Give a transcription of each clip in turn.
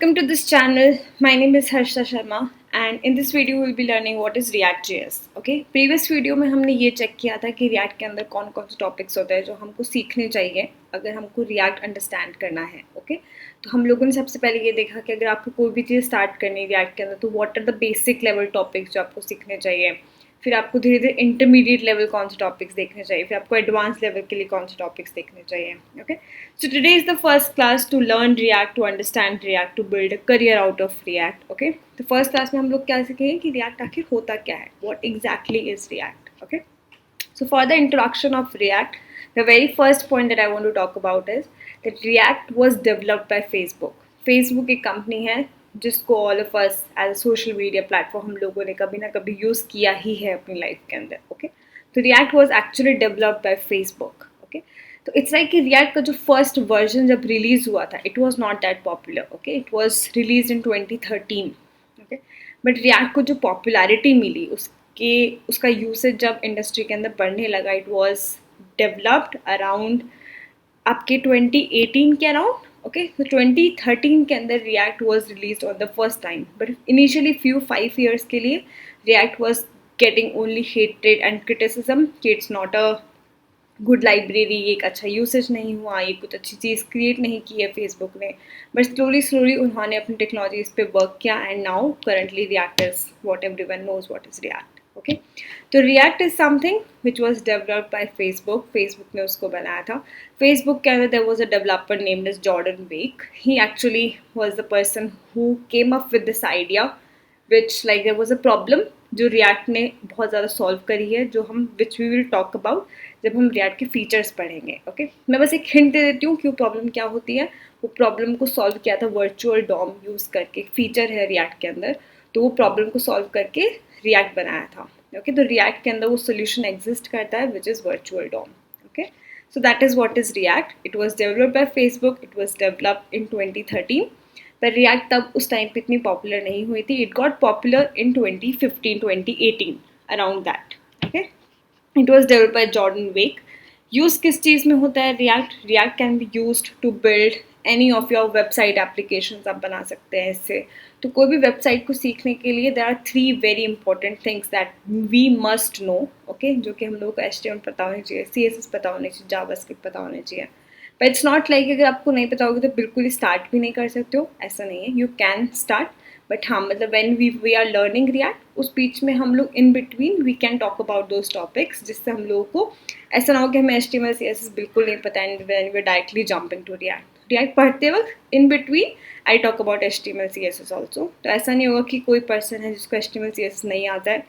welcome to this channel. My name is Harshita Sharma and in this video we'll be learning what is React.js. Okay, previous video में हमने ये check किया था कि React के अंदर कौन कौन से टॉपिक्स होते हैं जो हमको सीखने चाहिए अगर हमको React अंडरस्टैंड करना है. ओके तो हम लोगों ने सबसे पहले ये देखा कि अगर आपको कोई भी चीज़ स्टार्ट करनी है React के अंदर तो what are the basic level topics जो आपको सीखने चाहिए. फिर आपको धीरे धीरे इंटरमीडिएट लेवल कौन से टॉपिक्स देखने चाहिए, फिर आपको एडवांस लेवल के लिए कौन से टॉपिक्स देखने चाहिए. Okay so today is the first class to learn React, to understand React, to build a career out of React. Okay तो फर्स्ट क्लास में हम लोग क्या सीखेंगे कि रिएक्ट आखिर होता क्या है, what exactly is react. Okay so for the introduction of React, the very first point that I want to talk about is that React was developed by Facebook. Facebook एक कंपनी है जिसको all of us as a social media platform हम लोगों ने कभी ना कभी use किया ही है अपनी लाइफ के अंदर. ओके तो React was actually developed by Facebook. Okay तो इट्स लाइक कि React का जो फर्स्ट वर्जन जब रिलीज़ हुआ था it was not that popular. Okay it was release in 2013. Okay but React को जो पॉपुलैरिटी मिली उसका यूसेज जब इंडस्ट्री के अंदर बढ़ने लगा इट वॉज डेवलप्ड अराउंड आपके 2018 के अराउंड. ओके तो 2013 के अंदर React was release on the first time, but initially few 5 years के लिए React was getting only hated and criticism कि it's not a good library, ये एक अच्छा यूसेज नहीं हुआ, ये कुछ अच्छी चीज़ क्रिएट नहीं की है फेसबुक ने. बट स्लोली उन्होंने अपनी टेक्नोलॉजीज पे वर्क किया and now currently React is what everyone knows what is React. Okay तो React is something which was developed by Facebook ने उसको बनाया था. फेसबुक के अंदर there was a developer named as Jordan Walke. He actually was the person who came up with this idea which like there was a problem जो React ने बहुत ज़्यादा सॉल्व करी है, जो हम which we will talk about जब हम React के फीचर्स पढ़ेंगे. ओके मैं बस एक हिंट दे देती हूँ कि वो प्रॉब्लम क्या होती है. वो प्रॉब्लम को सॉल्व किया था वर्चुअल डॉम यूज़ करके. फीचर है React के अंदर, तो वो प्रॉब्लम को सॉल्व करके React बनाया था. ओके तो React के अंदर वो सोल्यूशन एग्जिस्ट करता है which is virtual DOM. Okay so that is what is React. It was developed by Facebook, it was developed in 2013. पर React तब उस टाइम पे इतनी पॉपुलर नहीं हुई थी. It got popular in 2015-2018 around that. Okay it was developed by Jordan Walke. Use किस चीज़ में होता है React can be used to build any of your website applications आप बना सकते हैं इससे. तो कोई भी वेबसाइट को सीखने के लिए there are 3 very important things that we must know. Okay जो कि हम लोगों को HTML पता होनी चाहिए, CSS पता होनी चाहिए, जावास्क्रिप्ट पता होनी चाहिए. बट इट्स नॉट लाइक अगर आपको नहीं पता होगा तो बिल्कुल ही स्टार्ट भी नहीं कर सकते हो, ऐसा नहीं है. यू कैन स्टार्ट बट हाँ मतलब when we are learning React उस बीच में हम लोग in between we can talk about those topics, जिससे हम लोगों को ऐसा ना हो कि हमें HTML CSS बिल्कुल नहीं पता and when we are directly jumping to React पढ़ते वक्त in between I talk about HTML CSS also. तो ऐसा नहीं होगा कि कोई पर्सन है जिसको HTML CSS नहीं आता है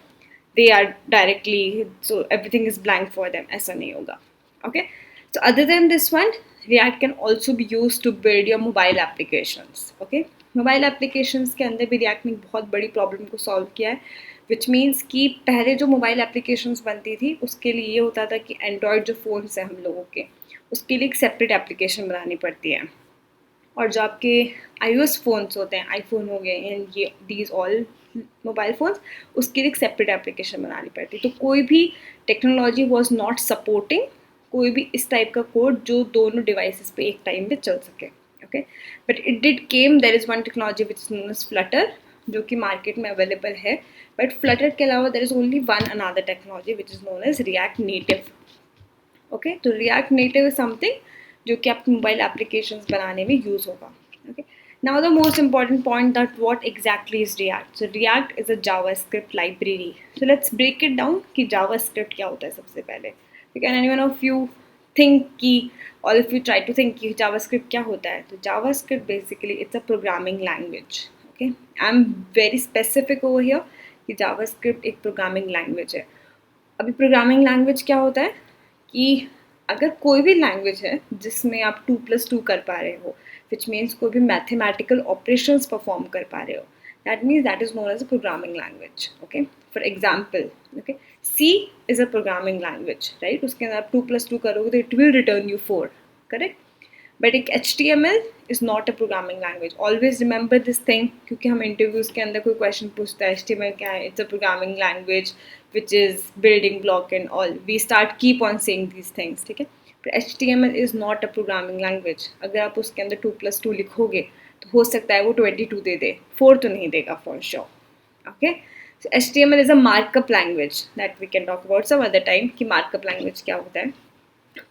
they are directly so everything is blank for them, ऐसा नहीं होगा. Okay so other than this one React can also be used to build your mobile applications. okay mobile applications के अंदर भी React ने बहुत बड़ी प्रॉब्लम को सॉल्व किया है, विच मीन्स कि पहले जो मोबाइल एप्लीकेशंस बनती थी उसके लिए ये होता था कि एंड्रॉयड जो फ़ोन्स हैं हम लोगों के उसके लिए एक सेपरेट एप्लीकेशन बनानी पड़ती है, और जो आपके iOS फ़ोन्स होते हैं, आईफोन हो गए एंड ये दीज ऑल मोबाइल फ़ोन्स, उसके लिए एक सेपरेट एप्लीकेशन बनानी पड़ती है. तो कोई भी टेक्नोलॉजी वॉज नॉट सपोर्टिंग कोई भी इस टाइप का कोड जो दोनों डिवाइसेस पे एक टाइम पे चल सके. Okay but it did came there is one technology which is known as Flutter जो कि मार्केट में अवेलेबल है. बट फ्लटर के अलावा there is only one another technology which is known as React Native. Okay तो React Native is something जो कि आपके मोबाइल एप्लीकेशंस बनाने में यूज़ होगा. Okay now the most important point that what exactly is React. So React is a JavaScript library. So let's break it down कि JavaScript क्या होता है. सबसे पहले can anyone of you think कि और if you try to think कि JavaScript क्या होता है, तो JavaScript basically it's a programming language. Okay I am very specific over here कि जावास्क्रिप्ट एक प्रोग्रामिंग लैंग्वेज है. अभी प्रोग्रामिंग लैंग्वेज क्या होता है कि अगर कोई भी लैंग्वेज है जिसमें आप 2+2 कर पा रहे हो, विच मीन्स कोई भी मैथमेटिकल ऑपरेशंस परफॉर्म कर पा रहे हो, that means that is known as a programming language. okay for example okay C is a programming language, right? उसके अंदर आप 2+2 करोगे तो it will return you 4, correct? but एक HTML is not a programming language. always remember this thing क्योंकि हम interviews के अंदर कोई क्वेश्चन पूछता है HTML क्या है, it's a programming language which is building block and all, we start keep on saying these things. ठीक है but HTML is not a programming language. अगर आप उसके अंदर 2+2 लिखोगे तो हो सकता है वो 22 दे दे, 4 तो नहीं देगा for sure. Okay, so HTML is a markup language that we can talk about some other time कि मार्कअप लैंग्वेज क्या होता है,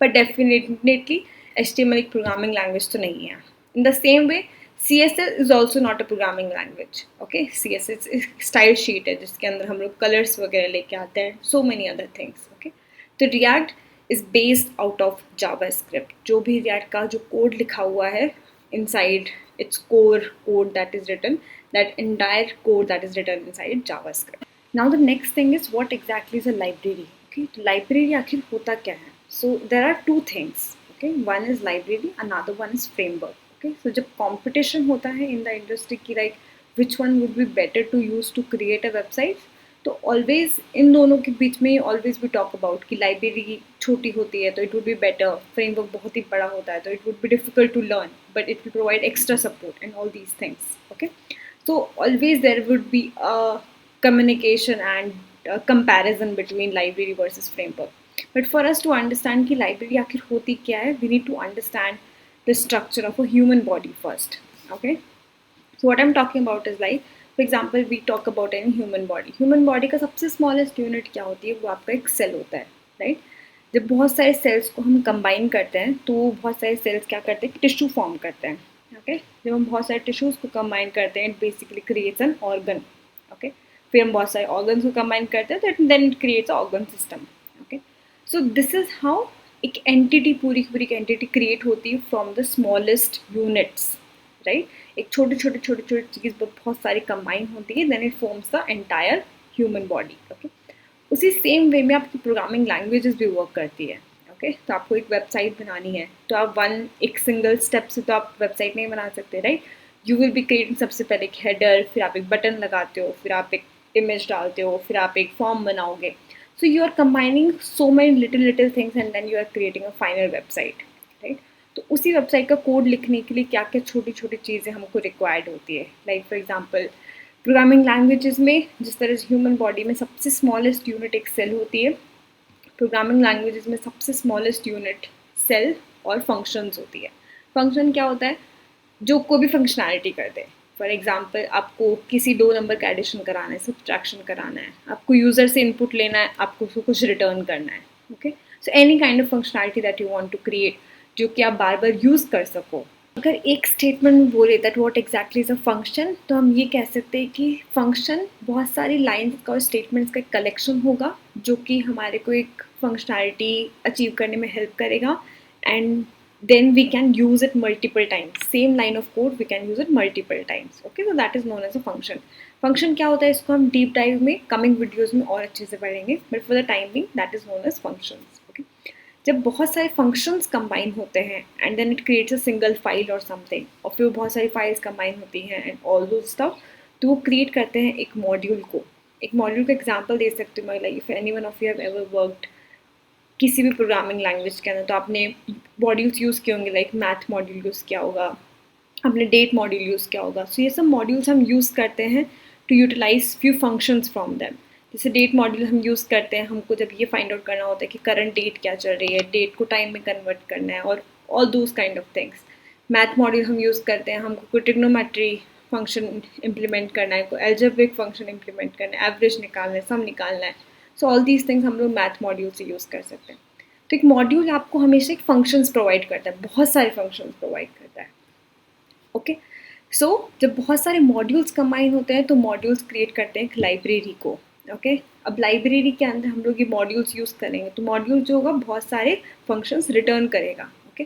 but definitely HTML एक programming language तो नहीं है। In the same way, CSS is also not a programming language. Okay, CSS एक style sheet है जिसके अंदर हम लोग colors वगैरह लेके आते हैं, so many other things. Okay, तो React is based out of JavaScript. जो भी React का जो code लिखा हुआ है inside its core code that is written, that entire code that is written inside JavaScript. Now the next thing is what exactly is a library. Okay, तो library आखिर होता क्या है? So there are two things. Okay, one is library, another one is framework. Okay, so जब competition होता है in the industry की like which one would be better to use to create a website, तो always इन दोनों के बीच में always we talk about कि library छोटी होती है तो it would be better, framework बहुत ही बड़ा होता है तो it would be difficult to learn, but it will provide extra support and all these things. Okay, so always there would be a communication and a comparison between library versus framework. But for us to understand कि library आखिर होती क्या है, we need to understand the structure of a human body first. Okay, so what I'm talking about is like, for example, we talk about any human body. Human body का सबसे smallest unit क्या होती है, वो आपका एक cell होता है, right? जब बहुत सारे cells को हम combine करते हैं तो बहुत सारे cells क्या करते हैं, tissue form करते हैं. Okay, जब हम बहुत सारे tissues को combine करते हैं, it basically creates an organ. Okay, फिर हम बहुत सारे organs को combine करते हैं तो then it creates an organ system. Okay, so this is how एक entity पूरी की पूरी entity create होती है from the smallest units, right? एक छोटी छोटी छोटी छोटी चीज़ बहुत सारी combine होती है, then it forms the entire human body. Okay, उसी सेम वे में आपकी प्रोग्रामिंग लैंग्वेजेस भी वर्क करती है. ओके, तो आपको एक वेबसाइट बनानी है तो आप एक सिंगल स्टेप से तो आप वेबसाइट नहीं बना सकते, right? You will be creating सबसे पहले एक हेडर, फिर आप एक बटन लगाते हो, फिर आप एक इमेज डालते हो, फिर आप एक फॉर्म बनाओगे. So you are combining so many little things and then you are creating a final website, right? तो उसी वेबसाइट का कोड लिखने के लिए क्या क्या छोटी छोटी चीज़ें हमको रिक्वायर्ड होती है. Like for example programming languages में जिस तरह से ह्यूमन बॉडी में सबसे स्मॉलेस्ट यूनिट एक सेल होती है, प्रोग्रामिंग लैंग्वेजेस में सबसे स्मॉलेस्ट यूनिट सेल और फंक्शंस होती है. फंक्शन क्या होता है, जो कोई भी फंक्शनैलिटी कर दे. फॉर एग्जांपल आपको किसी दो नंबर का एडिशन कराना है, सब्ट्रैक्शन कराना है, आपको यूज़र से इनपुट लेना है, आपको उसको कुछ रिटर्न करना है. Okay, so any kind of functionality that you want to create जो कि आप बार बार यूज़ कर सको. अगर एक स्टेटमेंट में बोले that what exactly is a function, तो हम ये कह सकते हैं कि फंक्शन बहुत सारी लाइंस का और स्टेटमेंट्स का कलेक्शन होगा जो कि हमारे को एक फंक्शनैलिटी अचीव करने में हेल्प करेगा. And then we can use it multiple times. Same line of code we can use it multiple times. Okay, so that is known as a function. Function क्या होता है, इसको हम डीप डाइव में coming videos में और अच्छे से पढ़ेंगे, but for the time being that is known as functions. Okay, जब बहुत सारे फंक्शंस कंबाइन होते हैं and then it creates a single file और समथिंग, और फिर बहुत सारी फाइल्स कंबाइन होती हैं एंड ऑल दो स्टफ, तो वो क्रिएट करते हैं एक मॉड्यूल को. एक मॉड्यूल का एग्जांपल दे सकती हूँ मैं, like if anyone of you have ever worked किसी भी प्रोग्रामिंग लैंग्वेज के अंदर, तो आपने मॉड्यूल्स यूज़ किए होंगे. लाइक मैथ मॉड्यूल यूज़ किया होगा, आपने डेट मॉड्यूल यूज़ किया होगा. सो ये सब मॉड्यूल्स हम यूज़ करते हैं to utilize few functions from them. जैसे डेट मॉड्यूल हम यूज़ करते हैं, हमको जब ये फाइंड आउट करना होता है कि करंट डेट क्या चल रही है, डेट को टाइम में कन्वर्ट करना है और all those kind of things. Math module हम यूज़ करते हैं, हमको कोई ट्रिग्नोमेट्री फंक्शन इम्प्लीमेंट करना है, कोई एल्जेब्रिक फंक्शन इम्प्लीमेंट करना है, एवरेज निकालना है, सम निकालना है. सो ऑल दीज थिंग्स हम लोग मैथ मॉड्यूल से यूज़ कर सकते हैं. तो एक मॉड्यूल आपको हमेशा एक फंक्शंस प्रोवाइड करता है, बहुत सारे फंक्शंस प्रोवाइड करता है. ओके, सो जब बहुत सारे मॉड्यूल्स कंबाइन होते हैं तो मॉड्यूल्स क्रिएट करते हैं एक लाइब्रेरी को. ओके, अब लाइब्रेरी के अंदर हम लोग ये मॉड्यूल्स यूज़ करेंगे, तो मॉड्यूल जो होगा बहुत सारे फंक्शंस रिटर्न करेगा. Okay,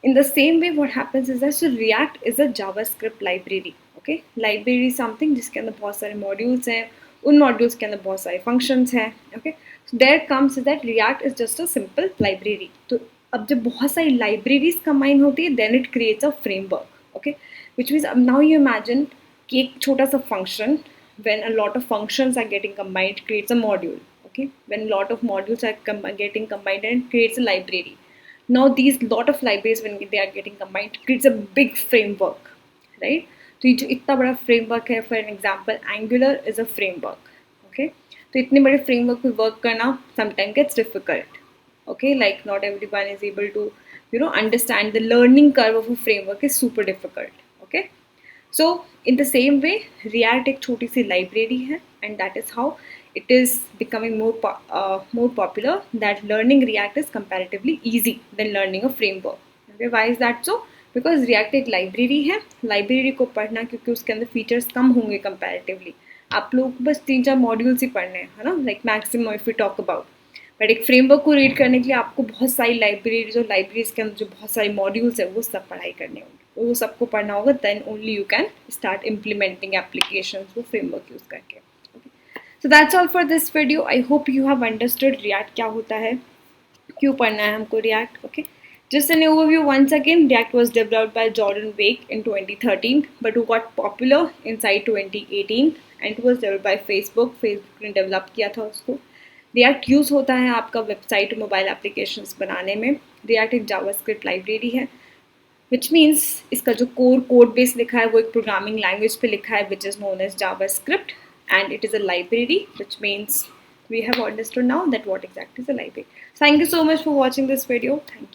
in the same way what happens is that so react is a JavaScript library. Okay, library something जिसके अंदर बहुत सारे मॉड्यूल्स हैं, उन मॉड्यूल्स के अंदर बहुत सारे फंक्शंस हैं. Okay, so there comes is that React is just a simple library. तो अब जब बहुत सारी लाइब्रेरीज कंबाइन होती है then it creates a framework. Okay, which means now you imagine कि एक छोटा सा function, when a lot of functions are getting combined, it creates a module. Okay, when a lot of modules are getting combined and it creates a library. Now these lot of libraries when they are getting combined, it creates a big framework, right? तो ये जो इतना बड़ा framework है, for an example Angular is a framework. Okay, तो इतने बड़े framework पे work करना sometimes gets difficult. Okay, like not everyone is able to understand the learning curve of a framework is super difficult. Okay, okay. So in the same way react एक छोटी सी library है and that is how it is becoming more popular that learning React is comparatively easy than learning a framework. Okay, why is that so? Because React एक library है. Library को पढ़ना क्योंकि उसके अंदर फीचर्स कम होंगे कंपैरेटिवली. आप लोग बस 3-4 मॉड्यूल्स ही पढ़ने हैं, है ना, like maximum if you talk about. But एक फ्रेमवर्क को रीड करने के लिए आपको बहुत सारी लाइब्रेरीज और लाइब्रेरीज के अंदर जो बहुत सारी मॉड्यूल्स है वो सब पढ़ाई करने होंगे, वो सबको पढ़ना होगा. Then only you can start implementing application वो फ्रेमवर्क यूज़ करके. So that's all for this video. I hope you have understood React क्या होता है, क्यों पढ़ना है हमको React. Okay. Just an overview once again. React was developed by Jordan Wake in 2013, but who got popular inside 2018, and it was developed by Facebook. Facebook ने develop किया था उसको. React यूज़ होता है आपका वेबसाइट और मोबाइल एप्लीकेशंस बनाने में. React एक जावास्क्रिप्ट लाइब्रेरी है, which means इसका जो कोर कोड बेस लिखा है वो एक प्रोग्रामिंग लैंग्वेज पे लिखा है which is known as JavaScript, and it is a library, which means we have understood now that what exactly is a library. Thank you so much for watching this video. Thank you.